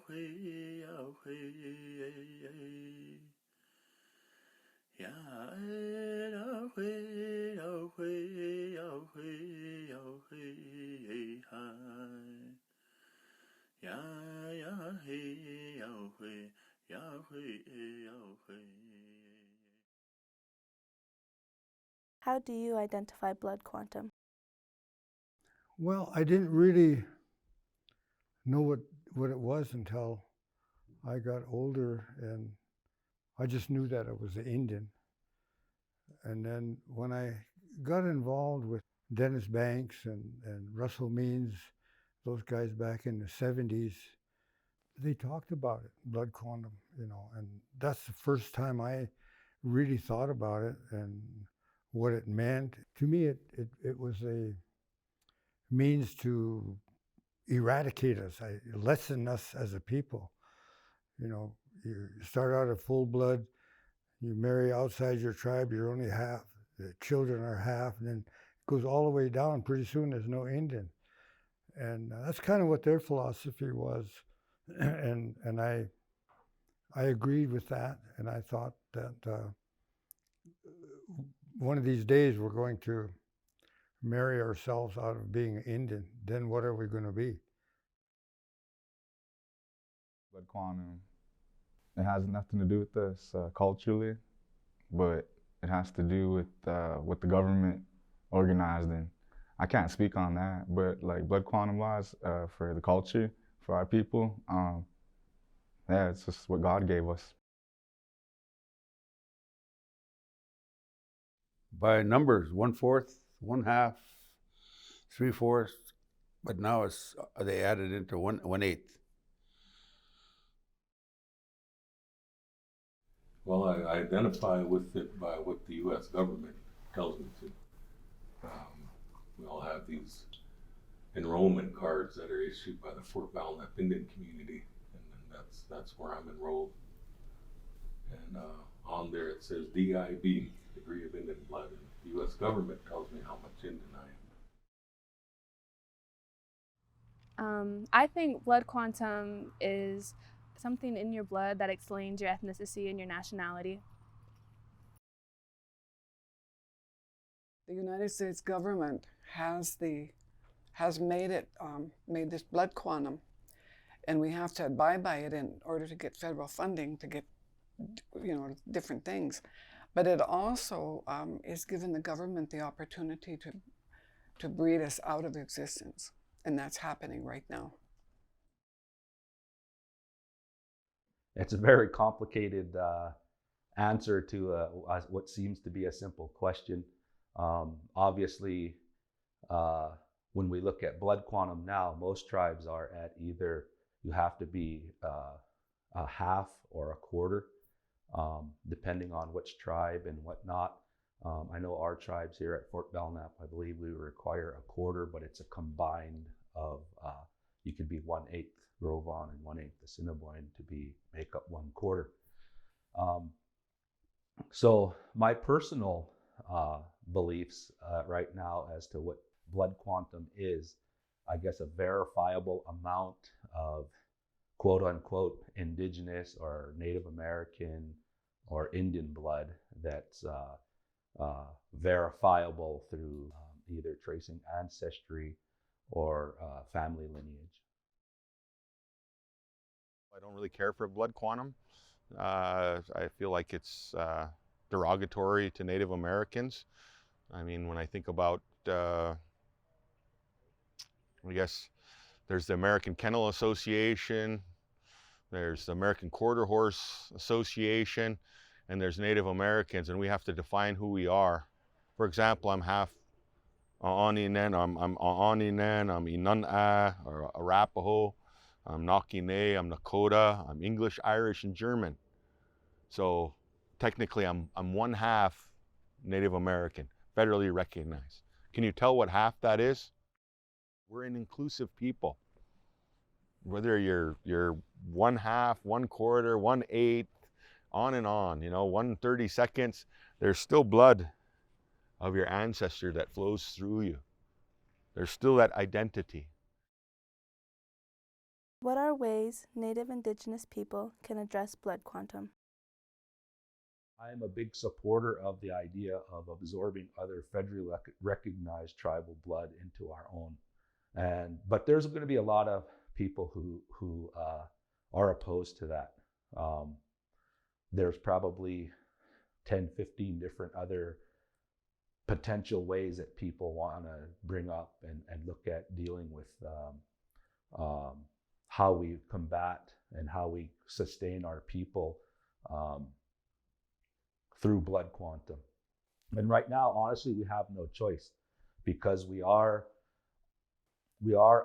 Yahweh, Yahweh. Yahweh, Yahweh, Yahweh, Yahweh, Yahweh, hi. Yahweh, Yahweh, Yahweh, Yahweh. How do you identify blood quantum? Well, I didn't really know what it was until I got older, and I just knew that it was an Indian. And then when I got involved with Dennis Banks and Russell Means, those guys back in the 70s, they talked about it, blood quantum, and that's the first time I really thought about it and what it meant. To me, it was a means to eradicate us, lessen us as a people. You start out a full blood, you marry outside your tribe, you're only half, the children are half, and then it goes all the way down. Pretty soon there's no Indian. And that's kind of what their philosophy was. and I agreed with that, and I thought that one of these days we're going to marry ourselves out of being Indian. Then what are we going to be? Blood quantum, it has nothing to do with us culturally, but it has to do with what the government organized in. I can't speak on that, but like blood quantum laws for the culture, for our people, yeah, it's just what God gave us. By numbers, 1/4, 1/2, 3/4, but now they added into 1/8. Well, I identify with it by what the U.S. government tells me to. We all have these enrollment cards that are issued by the Fort Belknap Indian community, and that's where I'm enrolled. And on there it says DIB, degree of Indian blood, and the U.S. government tells me how much Indian I am. I think blood quantum is something in your blood that explains your ethnicity and your nationality. The United States government has made this blood quantum, and we have to abide by it in order to get federal funding to get, different things. But it also is giving the government the opportunity to breed us out of existence, and that's happening right now. It's a very complicated answer to what seems to be a simple question. Obviously, when we look at blood quantum now, most tribes are at either you have to be a half or a quarter, depending on which tribe and whatnot. I know our tribes here at Fort Belknap, I believe we require a quarter, but it's a combined of, you could be 1/8 Gros Ventre and 1/8 Assiniboine to make up 1/4. So my personal beliefs right now as to what blood quantum is, I guess a verifiable amount of quote unquote indigenous or Native American or Indian blood that's verifiable through either tracing ancestry or family lineage. I don't really care for blood quantum. I feel like it's derogatory to Native Americans. I mean, when I think about, I guess there's the American Kennel Association, there's the American Quarter Horse Association, and there's Native Americans, and we have to define who we are. For example, I'm half Aaninnen, I'm Aaninnen, I'm Inan'a, or Arapaho, I'm Nakinei, I'm Nakota, I'm English, Irish, and German. So technically I'm 1/2 Native American, federally recognized. Can you tell what half that is? We're an inclusive people. Whether you're 1/2, 1/4, 1/8, on and on, 1/32, there's still blood of your ancestor that flows through you. There's still that identity. What are ways Native Indigenous people can address blood quantum? I am a big supporter of the idea of absorbing other federally recognized tribal blood into our own. But there's going to be a lot of people who are opposed to that. There's probably 10, 15 different other potential ways that people want to bring up and look at dealing with how we combat and how we sustain our people through blood quantum. And right now, honestly, we have no choice because we are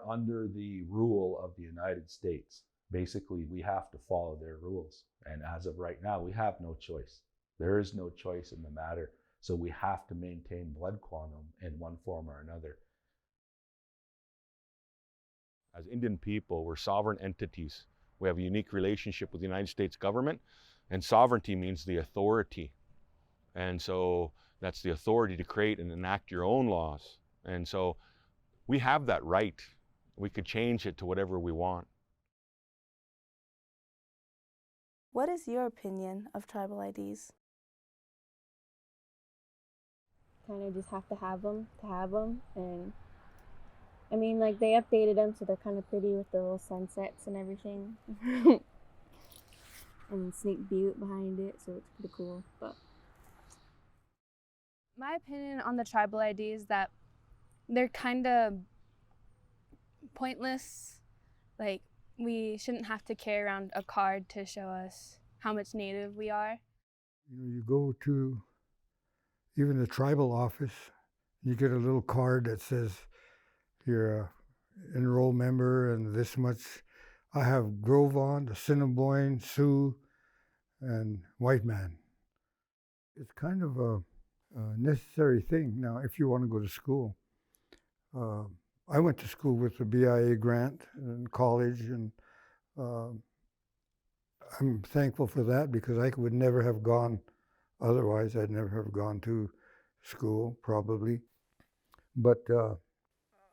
under the rule of the United States. Basically, we have to follow their rules. And as of right now, we have no choice. There is no choice in the matter. So we have to maintain blood quantum in one form or another. As Indian people, we're sovereign entities. We have a unique relationship with the United States government, and sovereignty means the authority. And so that's the authority to create and enact your own laws. And so we have that right. We could change it to whatever we want. What is your opinion of tribal IDs? Kind of just have to have them, and I mean, like, they updated them so they're kind of pretty with the little sunsets and everything. And Snake Butte behind it, so it's pretty cool. But my opinion on the tribal ID is that they're kind of pointless. Like, we shouldn't have to carry around a card to show us how much Native we are. You go to even the tribal office, you get a little card that says you're a enrolled member and this much. I have Gros Ventre, Assiniboine, Sioux, and White Man. It's kind of a necessary thing now if you want to go to school. I went to school with the BIA grant in college, and I'm thankful for that because I would never have gone otherwise. I'd never have gone to school, probably. But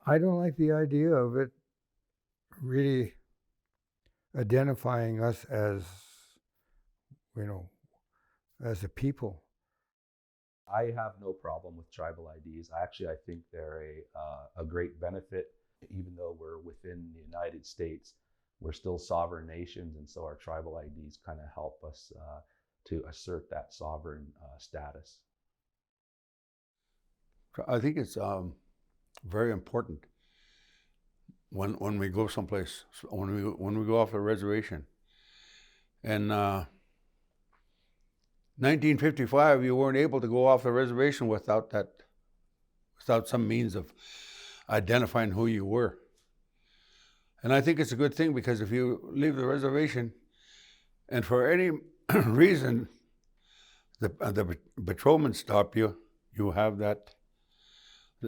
I don't like the idea of it really identifying us as, as a people. I have no problem with tribal IDs. I think they're a great benefit. Even though we're within the United States, we're still sovereign nations, and so our tribal IDs kind of help us to assert that sovereign status. I think it's very important when we go someplace, when we go off the reservation. And 1955, you weren't able to go off the reservation without some means of identifying who you were. And I think it's a good thing because if you leave the reservation and for any reason the patrolmen stop you, you have that.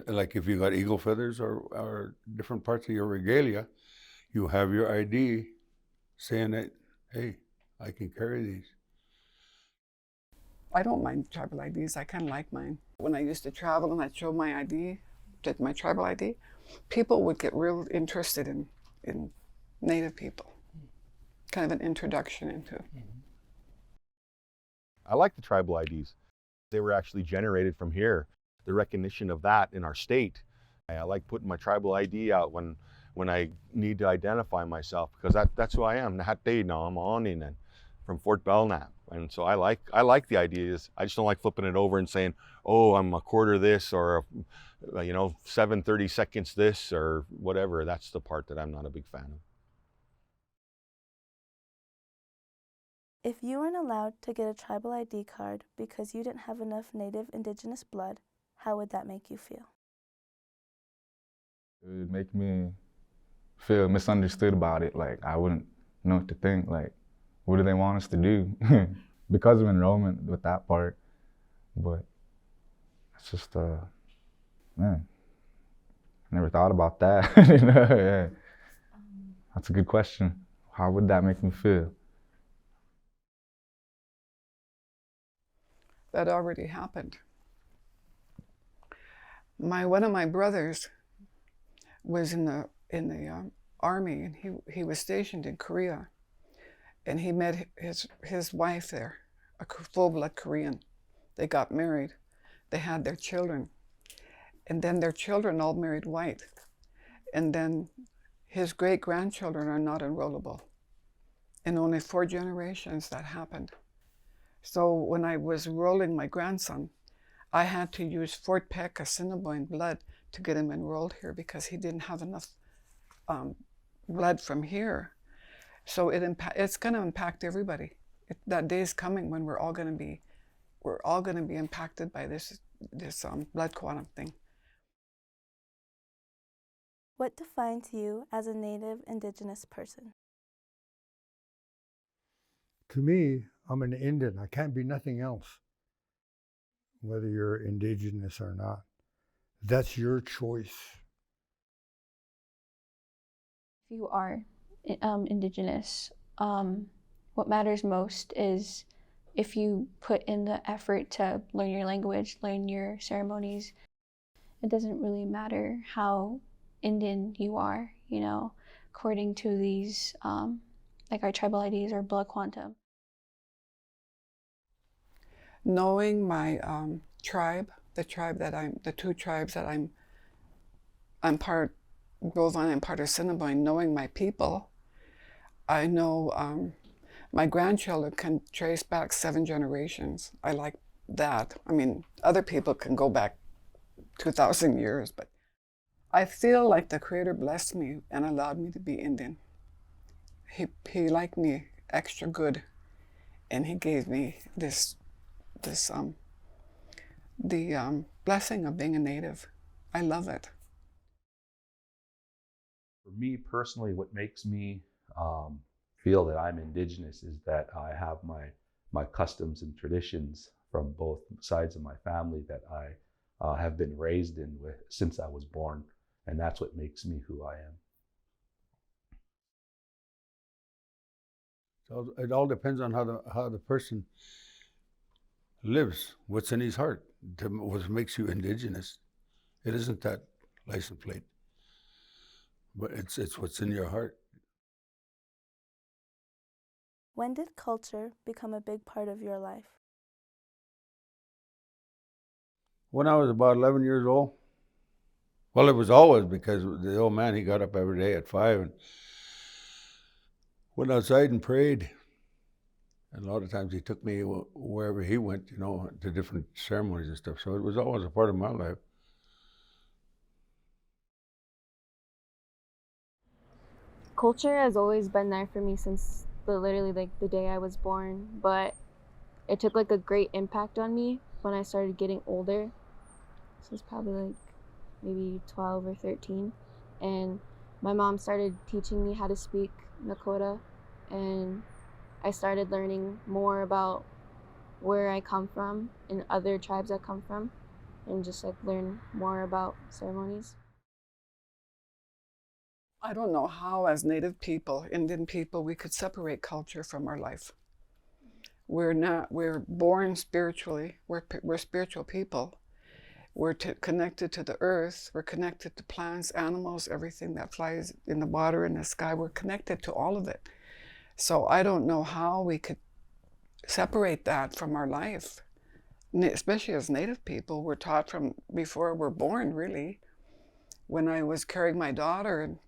Like if you got eagle feathers or different parts of your regalia, you have your ID saying that, hey, I can carry these. I don't mind tribal IDs. I kind of like mine. When I used to travel and I'd show my ID, my tribal ID, people would get real interested in Native people. Kind of an introduction into. I like the tribal IDs. They were actually generated from here. The recognition of that in our state. I like putting my tribal ID out when I need to identify myself because that's who I am. Nahat Day Nam Aninen from Fort Belknap. And so I like the ideas. I just don't like flipping it over and saying, oh, I'm a quarter this or 7/30 seconds this or whatever. That's the part that I'm not a big fan of. If you weren't allowed to get a tribal ID card because you didn't have enough Native Indigenous blood, how would that make you feel? It would make me feel misunderstood about it. Like, I wouldn't know what to think. Like, what do they want us to do? Because of enrollment with that part. But it's just, man, I never thought about that. Yeah. That's a good question. How would that make me feel? That already happened. One of my brothers was in the army, and he was stationed in Korea, and he met his wife there, a full-blood Korean. They got married. They had their children, and then their children all married white, and then his great-grandchildren are not enrollable. In only 4 generations that happened. So when I was enrolling my grandson, I had to use Fort Peck Assiniboine blood to get him enrolled here because he didn't have enough blood from here. So it's going to impact everybody. That day is coming when we're all going to be impacted by this blood quantum thing. What defines you as a Native Indigenous person? To me, I'm an Indian. I can't be nothing else, whether you're Indigenous or not. That's your choice. If you are Indigenous, what matters most is if you put in the effort to learn your language, learn your ceremonies. It doesn't really matter how Indian you are, you know, according to these, like our tribal IDs or blood quantum. Knowing my tribe, the two tribes that I'm part Grovine and part Assiniboine, knowing my people, I know my grandchildren can trace back 7 generations. I like that. I mean, other people can go back 2,000 years, but I feel like the Creator blessed me and allowed me to be Indian. He liked me extra good, and he gave me the blessing of being a Native. I love it. For me personally, what makes me feel that I'm Indigenous is that I have my customs and traditions from both sides of my family that I have been raised in with since I was born, and that's what makes me who I am. So it all depends on how the person lives, what's in his heart, what makes you Indigenous. It isn't that license plate, but it's what's in your heart. When did culture become a big part of your life? When I was about 11 years old. Well, it was always, because the old man, he got up every day at 5 and went outside and prayed. And a lot of times he took me wherever he went, you know, to different ceremonies and stuff. So it was always a part of my life. Culture has always been there for me since literally like the day I was born, but it took like a great impact on me when I started getting older. This was probably like maybe 12 or 13, and my mom started teaching me how to speak Nakota, and I started learning more about where I come from and other tribes I come from, and just like learn more about ceremonies. I don't know how, as Native people, Indian people, we could separate culture from our life. We're born spiritually, we're spiritual people. We're connected to the earth, we're connected to plants, animals, everything that flies in the water, in the sky, we're connected to all of it. So I don't know how we could separate that from our life. Especially as Native people, we're taught from before we're born, really. When I was carrying my daughter and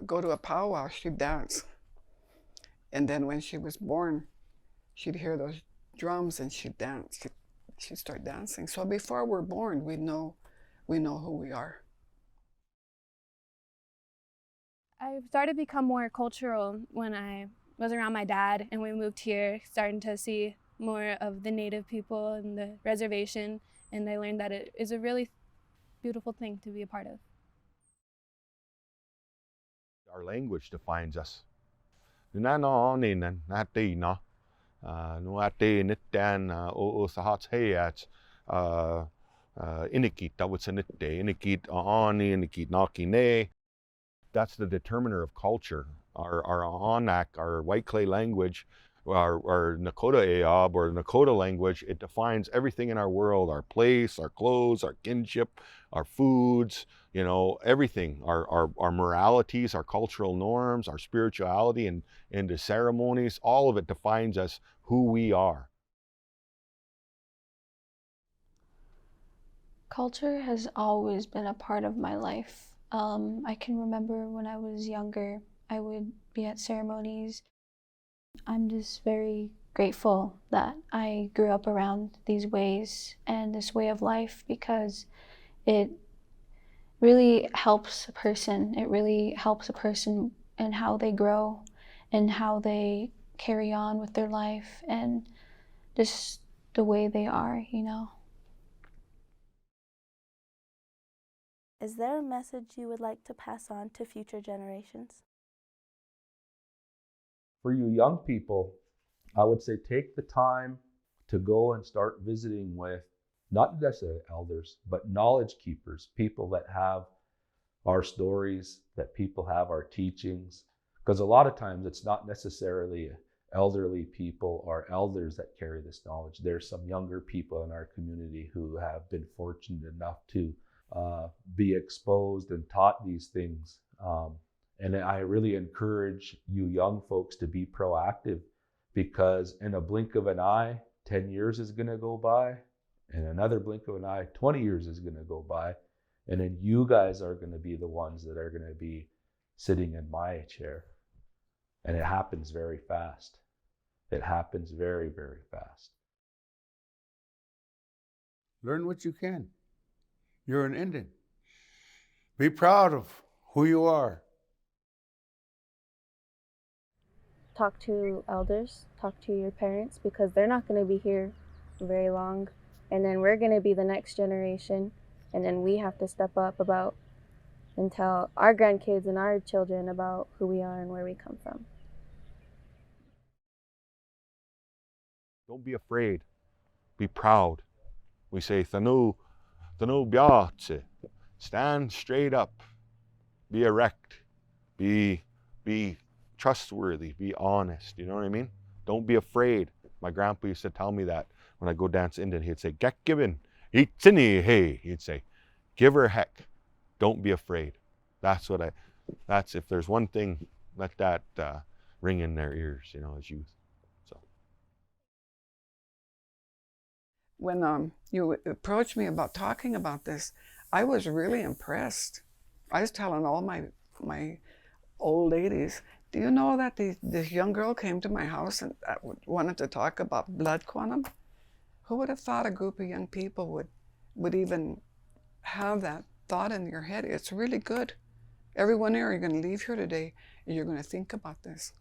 go to a powwow, she'd dance. And then when she was born, she'd hear those drums and she'd dance. She'd start dancing. So before we're born, we know who we are. I started to become more cultural when I was around my dad and we moved here, starting to see more of the Native people and the reservation, and I learned that it is a really beautiful thing to be a part of. Our language defines us. That's the determiner of culture. Our Anak, our White Clay language, our Nakota Eob or Nakota language, it defines everything in our world, our place, our clothes, our kinship, our foods, you know, everything, our moralities, our cultural norms, our spirituality and the ceremonies, all of it defines us who we are. Culture has always been a part of my life. I can remember when I was younger, I would be at ceremonies. I'm just very grateful that I grew up around these ways and this way of life, because it really helps a person. It really helps a person in how they grow and how they carry on with their life and just the way they are, you know. Is there a message you would like to pass on to future generations? For you young people, I would say take the time to go and start visiting with not necessarily elders, but knowledge keepers, people that have our stories, that people have our teachings. Because a lot of times it's not necessarily elderly people or elders that carry this knowledge. There's some younger people in our community who have been fortunate enough to be exposed and taught these things. And I really encourage you young folks to be proactive, because in a blink of an eye, 10 years is gonna go by, and another blink of an eye, 20 years is gonna go by, and then you guys are gonna be the ones that are gonna be sitting in my chair. And it happens very fast. It happens very, very fast. Learn what you can. You're an Indian. Be proud of who you are. Talk to elders, talk to your parents, because they're not going to be here very long. And then we're going to be the next generation. And then we have to step up about and tell our grandkids and our children about who we are and where we come from. Don't be afraid. Be proud. We say, Thanu biatse. Stand straight up. Be erect. Be trustworthy. Be honest. You know what I mean? Don't be afraid. My grandpa used to tell me that when I go dance Indian. He'd say, "Gek given, itsini hey." He'd say, "Give her heck. Don't be afraid." That's if there's one thing, let that ring in their ears, you know, as youth. So. When you approached me about talking about this, I was really impressed. I was telling all my old ladies, do you know that this young girl came to my house and wanted to talk about blood quantum? Who would have thought a group of young people would even have that thought in your head? It's really good. Everyone here, you're going to leave here today and you're going to think about this.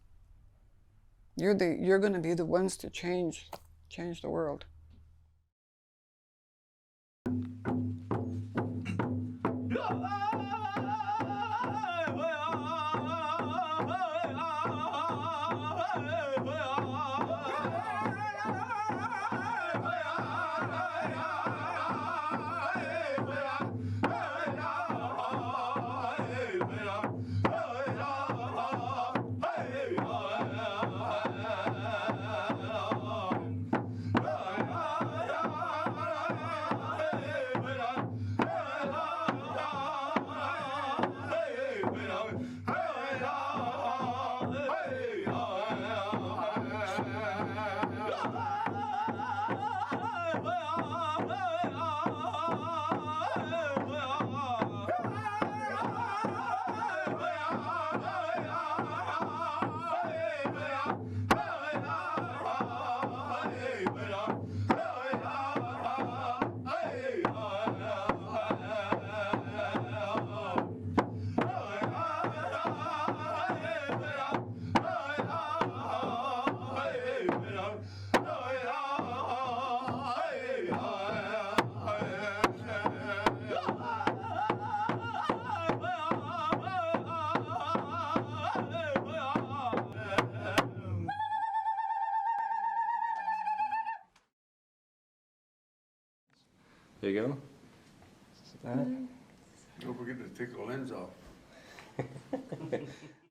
You're going to be the ones to change the world. There you go. Don't forget to take the lens off.